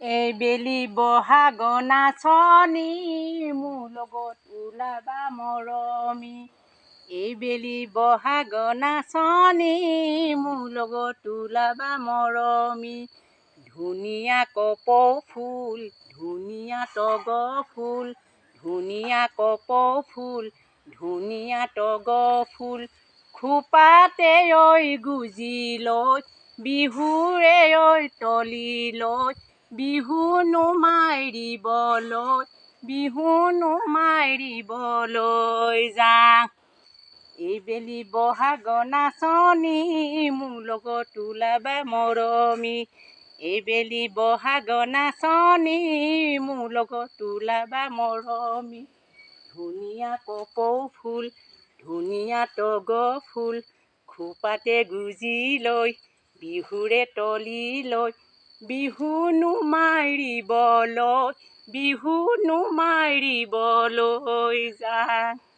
এইবেলি বহাগ নাচনী মোৰ লগত ওলাবা মৰমী। এইবেলি বহাগ নাচনী মোৰ লগত ওলাবা মৰমী। ধুনীয়া কপৌ ফুল, ধুনীয়া তগৰ ফুল, ধুনীয়া কপৌ ফুল, ধুনীয়া তগৰ ফুল, খোপাতে ঐ গুজি লৈ, বিহুৰে ঐ তলি লৈ, বিহুনো মাৰিবলৈ, বিহুনো মাৰিবলৈ যাওঁ। এইবেলি বহাগ নাচনী মোৰ লগত ওলাবা মৰমী। এইবেলি বহাগ নাচনী মোৰ লগত ওলাবা মৰমী। ধুনীয়া কপৌ ফুল, ধুনীয়া তগৰ ফুল, খোপাতে গুজি লৈ, বিহুৰে তলি লৈ, বিহুনো মাৰিবলৈ, বিহুনো মাৰিবলৈ যাওঁ।